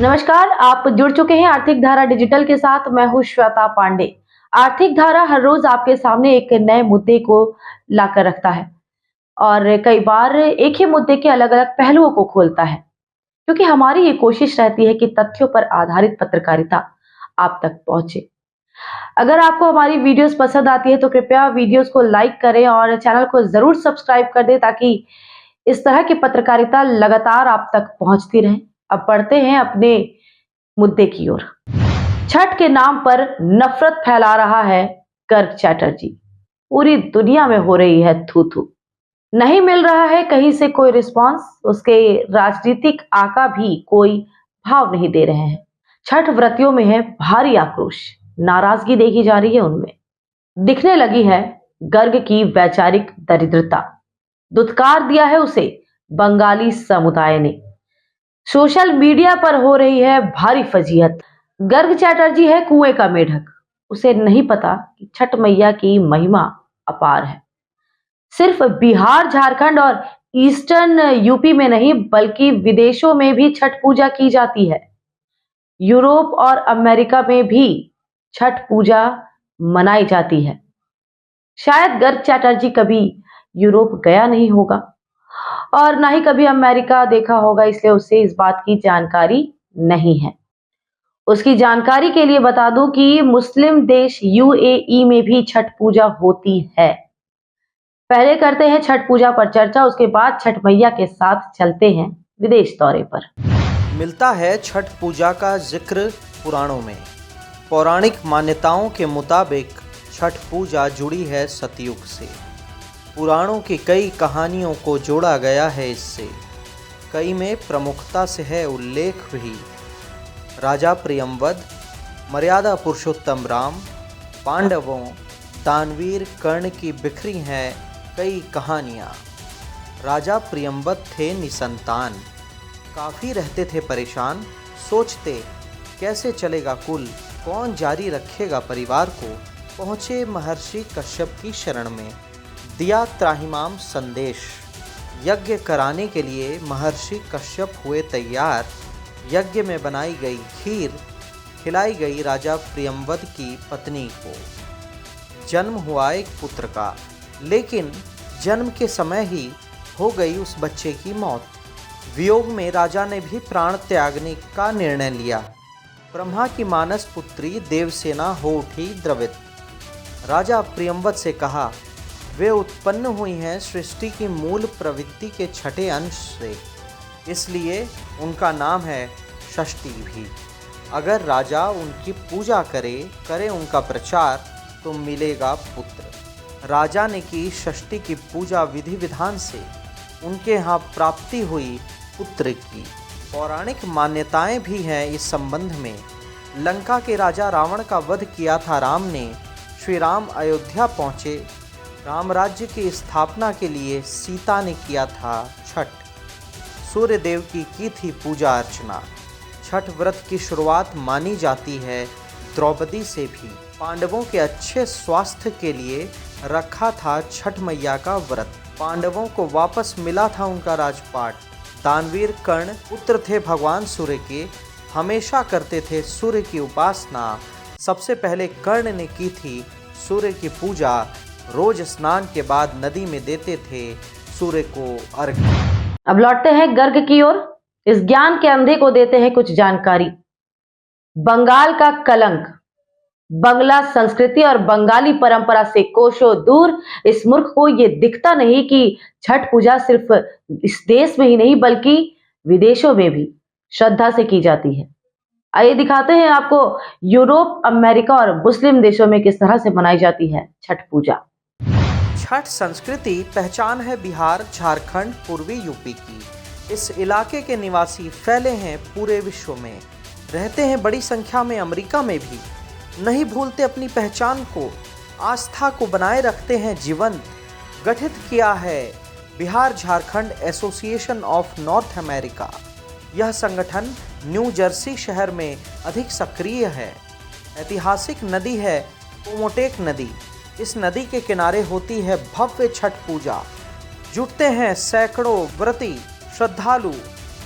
नमस्कार, आप जुड़ चुके हैं आर्थिक धारा डिजिटल के साथ। मैं हूं श्वेता पांडे। आर्थिक धारा हर रोज आपके सामने एक नए मुद्दे को लाकर रखता है और कई बार एक ही मुद्दे के अलग अलग पहलुओं को खोलता है, क्योंकि हमारी ये कोशिश रहती है कि तथ्यों पर आधारित पत्रकारिता आप तक पहुंचे। अगर आपको हमारी वीडियोस पसंद आती है तो कृपया वीडियोस को लाइक करें और चैनल को जरूर सब्सक्राइब कर दें, ताकि इस तरह की पत्रकारिता लगातार आप तक पहुंचती रहे। अब बढ़ते हैं अपने मुद्दे की ओर। छठ के नाम पर नफरत फैला रहा है गर्ग चैटर्जी। पूरी दुनिया में हो रही है थू थू। नहीं मिल रहा है कहीं से कोई रिस्पांस। उसके राजनीतिक आका भी कोई भाव नहीं दे रहे हैं। छठ व्रतियों में है भारी आक्रोश, नाराजगी देखी जा रही है उनमें। दिखने लगी है गर्ग की वैचारिक दरिद्रता। दुत्कार दिया है उसे बंगाली समुदाय ने। सोशल मीडिया पर हो रही है भारी फजीहत। गर्ग चैटर्जी है कुएं का मेढक। उसे नहीं पता कि छठ मैया की महिमा अपार है। सिर्फ बिहार, झारखंड और ईस्टर्न यूपी में नहीं, बल्कि विदेशों में भी छठ पूजा की जाती है। यूरोप और अमेरिका में भी छठ पूजा मनाई जाती है। शायद गर्ग चैटर्जी कभी यूरोप गया नहीं होगा और ना ही कभी अमेरिका देखा होगा, इसलिए उसे इस बात की जानकारी नहीं है। उसकी जानकारी के लिए बता दूं कि मुस्लिम देश यूएई में भी छठ पूजा होती है। पहले करते हैं छठ पूजा पर चर्चा, उसके बाद छठ मैया के साथ चलते हैं विदेश दौरे पर। मिलता है छठ पूजा का जिक्र पुराणों में। पौराणिक मान्यताओं के मुताबिक छठ पूजा जुड़ी है सतयुग से। पुराणों की कई कहानियों को जोड़ा गया है इससे। कई में प्रमुखता से है उल्लेख भी। राजा प्रियंवद, मर्यादा पुरुषोत्तम राम, पांडवों, दानवीर कर्ण की बिखरी हैं कई कहानियाँ। राजा प्रियंवद थे निसंतान, काफ़ी रहते थे परेशान। सोचते कैसे चलेगा कुल, कौन जारी रखेगा परिवार को। पहुँचे महर्षि कश्यप की शरण में, दिया त्राहिमाम संदेश। यज्ञ कराने के लिए महर्षि कश्यप हुए तैयार। यज्ञ में बनाई गई खीर खिलाई गई राजा प्रियंवद की पत्नी को। जन्म हुआ एक पुत्र का, लेकिन जन्म के समय ही हो गई उस बच्चे की मौत। वियोग में राजा ने भी प्राण त्यागने का निर्णय लिया। ब्रह्मा की मानस पुत्री देवसेना हो उठी द्रवित। राजा प्रियंवद से कहा, वे उत्पन्न हुई हैं सृष्टि की मूल प्रवृत्ति के छठे अंश से, इसलिए उनका नाम है षष्ठी भी। अगर राजा उनकी पूजा करे उनका प्रचार, तो मिलेगा पुत्र। राजा ने की षष्ठी की पूजा विधि विधान से, उनके यहाँ प्राप्ति हुई पुत्र की। पौराणिक मान्यताएं भी हैं इस संबंध में। लंका के राजा रावण का वध किया था राम ने। श्री राम अयोध्या पहुँचे। राम राज्य की स्थापना के लिए सीता ने किया था छठ। सूर्य देव की थी पूजा अर्चना। छठ व्रत की शुरुआत मानी जाती है द्रौपदी से भी। पांडवों के अच्छे स्वास्थ्य के लिए रखा था छठ मैया का व्रत। पांडवों को वापस मिला था उनका राजपाट। दानवीर कर्ण पुत्र थे भगवान सूर्य के, हमेशा करते थे सूर्य की उपासना। सबसे पहले कर्ण ने की थी सूर्य की पूजा। रोज स्नान के बाद नदी में देते थे सूर्य को अर्घ्य। अब लौटते हैं गर्ग की ओर। इस ज्ञान के अंधे को देते हैं कुछ जानकारी। बंगाल का कलंक, बंगला संस्कृति और बंगाली परंपरा से कोसों दूर इस मूर्ख को यह दिखता नहीं कि छठ पूजा सिर्फ इस देश में ही नहीं, बल्कि विदेशों में भी श्रद्धा से की जाती है। आइए दिखाते हैं आपको यूरोप, अमेरिका और मुस्लिम देशों में किस तरह से मनाई जाती है छठ पूजा। छठ संस्कृति पहचान है बिहार, झारखंड, पूर्वी यूपी की। इस इलाके के निवासी फैले हैं पूरे विश्व में। रहते हैं बड़ी संख्या में अमेरिका में भी। नहीं भूलते अपनी पहचान को, आस्था को बनाए रखते हैं जीवंत। गठित किया है Bihar Jharkhand association of north America. यह संगठन न्यू जर्सी शहर में अधिक सक्रिय है। ऐतिहासिक नदी है पोमोटेक नदी। इस नदी के किनारे होती है भव्य छठ पूजा। जुटते हैं सैकड़ों व्रती श्रद्धालु।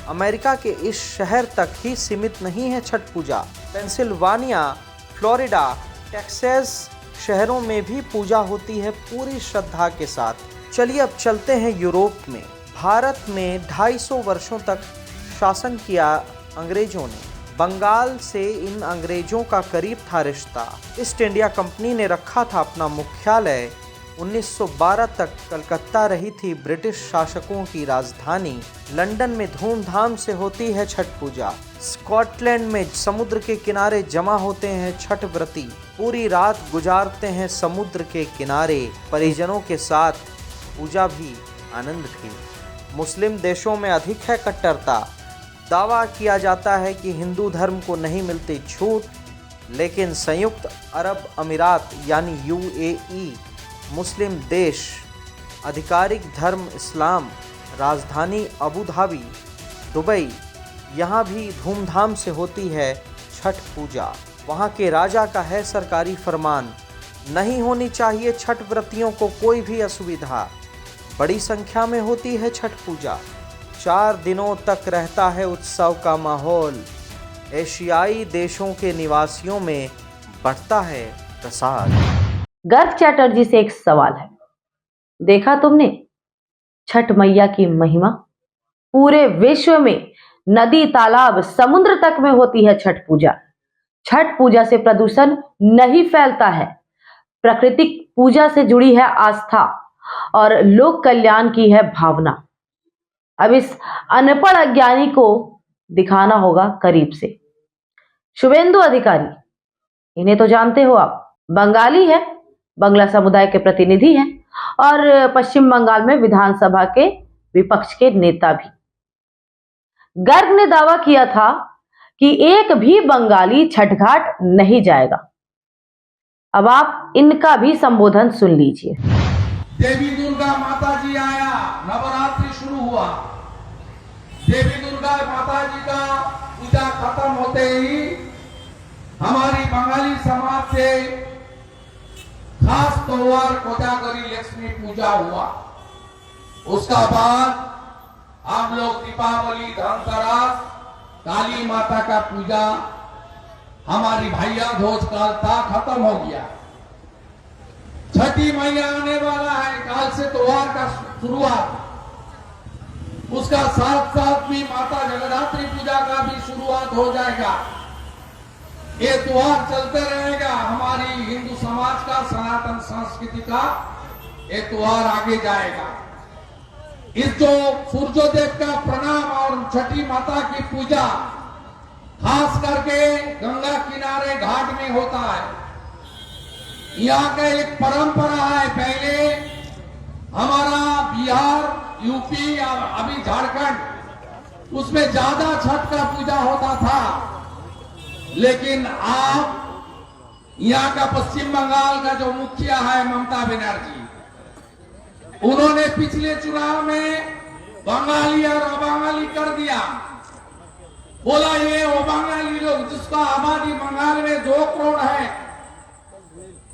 अमेरिका के इस शहर तक ही सीमित नहीं है छठ पूजा। पेंसिल्वानिया, फ्लोरिडा, टेक्सास शहरों में भी पूजा होती है पूरी श्रद्धा के साथ। चलिए अब चलते हैं यूरोप में। भारत में 250 वर्षों तक शासन किया अंग्रेजों ने। बंगाल से इन अंग्रेजों का करीब था रिश्ता। ईस्ट इंडिया कंपनी ने रखा था अपना मुख्यालय। 1912 तक कलकत्ता रही थी ब्रिटिश शासकों की राजधानी। लंदन में धूमधाम से होती है छठ पूजा। स्कॉटलैंड में समुद्र के किनारे जमा होते हैं छठ व्रती। पूरी रात गुजारते हैं समुद्र के किनारे। परिजनों के साथ पूजा भी आनंद थी। मुस्लिम देशों में अधिक है कट्टरता। दावा किया जाता है कि हिंदू धर्म को नहीं मिलती छूट, लेकिन संयुक्त अरब अमीरात यानी यूएई मुस्लिम देश, आधिकारिक धर्म इस्लाम, राजधानी अबू धाबी, दुबई, यहाँ भी धूमधाम से होती है छठ पूजा। वहाँ के राजा का है सरकारी फरमान, नहीं होनी चाहिए छठ व्रतियों को कोई भी असुविधा। बड़ी संख्या में होती है छठ पूजा। 4 दिनों तक रहता है उत्सव का माहौल। एशियाई देशों के निवासियों में बढ़ता है प्रसाद। गर्ग चैटर्जी से एक सवाल है, देखा तुमने छठ मैया की महिमा? पूरे विश्व में नदी, तालाब, समुद्र तक में होती है छठ पूजा। छठ पूजा से प्रदूषण नहीं फैलता है। प्राकृतिक पूजा से जुड़ी है आस्था और लोक कल्याण की है भावना। अब इस अनपढ़ अज्ञानी को दिखाना होगा करीब से। शुभेंदु अधिकारी, इन्हें तो जानते हो आप, बंगाली है, बंगला समुदाय के प्रतिनिधि हैं और पश्चिम बंगाल में विधानसभा के विपक्ष के नेता भी। गर्ग ने दावा किया था कि एक भी बंगाली छठ घाट नहीं जाएगा। अब आप इनका भी संबोधन सुन लीजिए। देवी दुर्गा माता जी आया, नवरात्रि शुरू हुआ। देवी दुर्गा माता जी का पूजा खत्म होते ही हमारी बंगाली समाज से खास त्योहार कोजागरी लक्ष्मी पूजा हुआ। उसका बाद हम लोग दीपावली, धनतेरस, काली माता का पूजा, हमारी भैया ध्वज काल था, खत्म हो गया। छठी मैया आने वाला है, काल से त्योहार का शुरुआत। उसका साथ साथ भी माता जगदात्री पूजा का भी शुरुआत हो जाएगा। ये त्योहार चलते रहेगा। हमारी हिंदू समाज का, सनातन संस्कृति का ये त्योहार आगे जाएगा। इस जो सूर्योदय का प्रणाम और छठी माता की पूजा खास करके गंगा किनारे घाट में होता है। यहाँ का एक परंपरा है। पहले हमारा बिहार, यूपी और अभी झारखंड, उसमें ज्यादा छठ का पूजा होता था। लेकिन आप यहाँ का पश्चिम बंगाल का जो मुखिया है ममता बनर्जी, उन्होंने पिछले चुनाव में बंगाली और अबंगाली कर दिया। बोला ये अबंगाली लोग, जिसका आबादी बंगाल में 2 करोड़ है,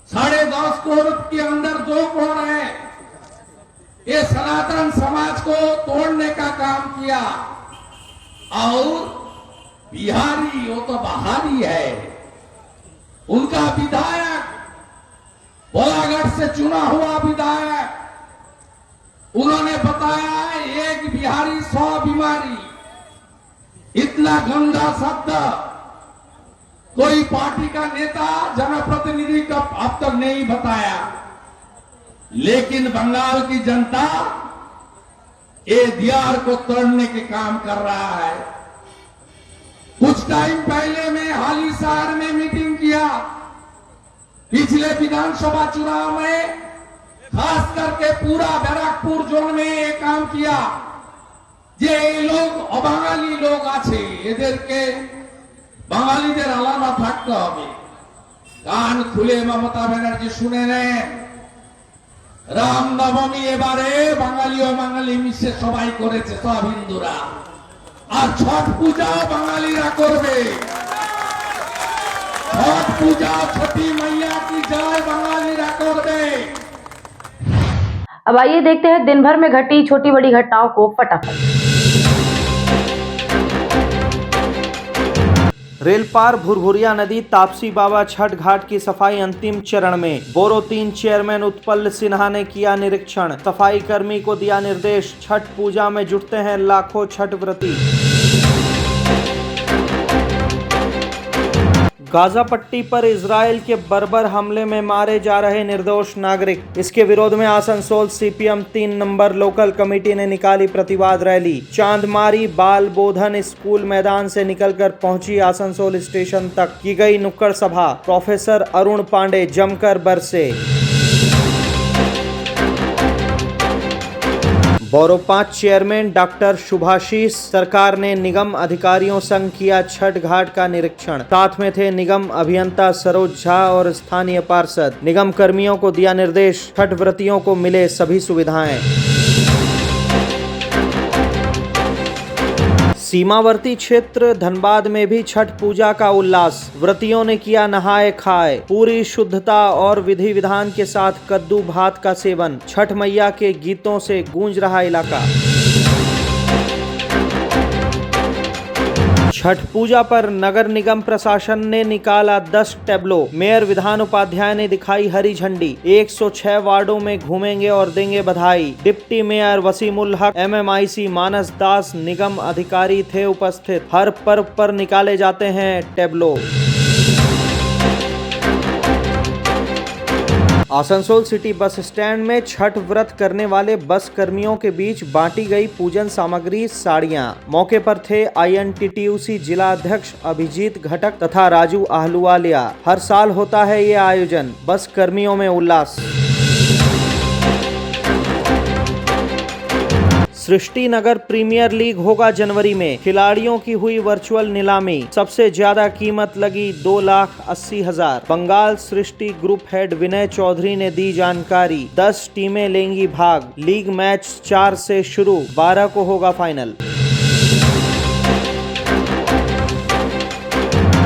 10.5 करोड़ के अंदर 2 करोड़ है, ये सनातन समाज को तोड़ने का काम किया। और बिहारी, वो तो बाहरी है, उनका विधायक, बोलागढ़ से चुना हुआ विधायक, उन्होंने बताया एक बिहारी 100 बीमारी। इतना गंदा शब्द कोई पार्टी का नेता, जनप्रतिनिधि का अब तक नहीं बताया। लेकिन बंगाल की जनता एडीआर को तोड़ने के काम कर रहा है। कुछ टाइम पहले मैं हाली शहर में मीटिंग किया। पिछले विधानसभा चुनाव में खास करके पूरा बैरकपुर जोन में ये काम किया। যে লোক অবাঙালি লোক আছে এদেরকে বাঙালিদের আলাদা থাকতে হবে। কান খুলে মমতা ব্যানার্জি শুনে নেন, রামনবমী এবারে বাঙালি ও বাঙালি মিশে সবাই করেছে, সব হিন্দুরা। আর ছট পূজাও বাঙালিরা করবে। ছট পূজা ছठी मैया की जय বাঙালিরা করবে। अब आइए देखते हैं दिन भर में घटी छोटी बड़ी घटनाओं को फटाफट। रेल पार भुरभुरिया नदी तापसी बाबा छठ घाट की सफाई अंतिम चरण में। बोरो 3 चेयरमैन उत्पल सिन्हा ने किया निरीक्षण। सफाई कर्मी को दिया निर्देश। छठ पूजा में जुटते हैं लाखों छठ व्रती। गाजा पट्टी पर इजराइल के बर्बर हमले में मारे जा रहे निर्दोष नागरिक। इसके विरोध में Asansol CPM 3 number local committee ने निकाली प्रतिवाद रैली। चांदमारी बाल बोधन स्कूल मैदान से निकलकर पहुंची आसनसोल स्टेशन तक। की गई नुक्कड़ सभा। प्रोफेसर अरुण पांडे जमकर बरसे। बोरो 5 चेयरमैन डॉक्टर शुभाशीष सरकार ने निगम अधिकारियों संग किया छठ घाट का निरीक्षण। साथ में थे निगम अभियंता सरोज झा और स्थानीय पार्षद। निगम कर्मियों को दिया निर्देश। छठ व्रतियों को मिले सभी सुविधाएं। सीमावर्ती क्षेत्र धनबाद में भी छठ पूजा का उल्लास। व्रतियों ने किया नहाए खाए। पूरी शुद्धता और विधि विधान के साथ कद्दू भात का सेवन। छठ मैया के गीतों से गूंज रहा इलाका। छठ पूजा पर नगर निगम प्रशासन ने निकाला 10 टैब्लो। मेयर विधान उपाध्याय ने दिखाई हरी झंडी। 106 वार्डों में घूमेंगे और देंगे बधाई। डिप्टी मेयर वसीमुल हक, MMIC मानस दास, निगम अधिकारी थे उपस्थित। हर पर्व पर निकाले जाते हैं tableau. Asansol city bus stand में छठ व्रत करने वाले बस कर्मियों के बीच बांटी गई पूजन सामग्री साड़ियां। मौके पर थे INTTUC जिला अध्यक्ष अभिजीत घटक तथा राजू आहलुवालिया। हर साल होता है ये आयोजन। बस कर्मियों में उल्लास। सृष्टि नगर प्रीमियर लीग होगा जनवरी में। खिलाड़ियों की हुई वर्चुअल नीलामी। सबसे ज्यादा कीमत लगी 2,80,000। बंगाल सृष्टि ग्रुप हेड विनय चौधरी ने दी जानकारी। 10 टीमें लेंगी भाग। लीग मैच 4 से शुरू, 12 को होगा फाइनल।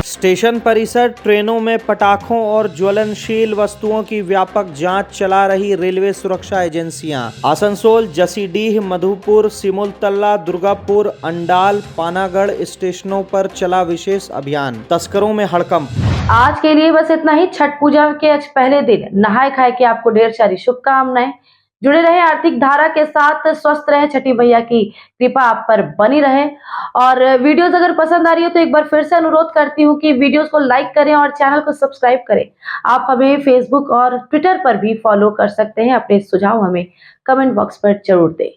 स्टेशन परिसर ट्रेनों में पटाखों और ज्वलनशील वस्तुओं की व्यापक जांच चला रही रेलवे सुरक्षा एजेंसियां। आसनसोल, जसीडीह, मधुपुर, सिमुलतला, दुर्गापुर, अंडाल, पानागढ़ स्टेशनों पर चला विशेष अभियान। तस्करों में हड़कंप। आज के लिए बस इतना ही। छठ पूजा के आज पहले दिन नहाए खाए की आपको ढेर सारी शुभकामनाएं। जुड़े रहे आर्थिक धारा के साथ। स्वस्थ रहे। छठी मैया की कृपा आप पर बनी रहे। और वीडियोस अगर पसंद आ रही हो तो एक बार फिर से अनुरोध करती हूँ कि वीडियोस को लाइक करें और चैनल को सब्सक्राइब करें। आप हमें फेसबुक और ट्विटर पर भी फॉलो कर सकते हैं। अपने सुझाव हमें कमेंट बॉक्स पर जरूर दें।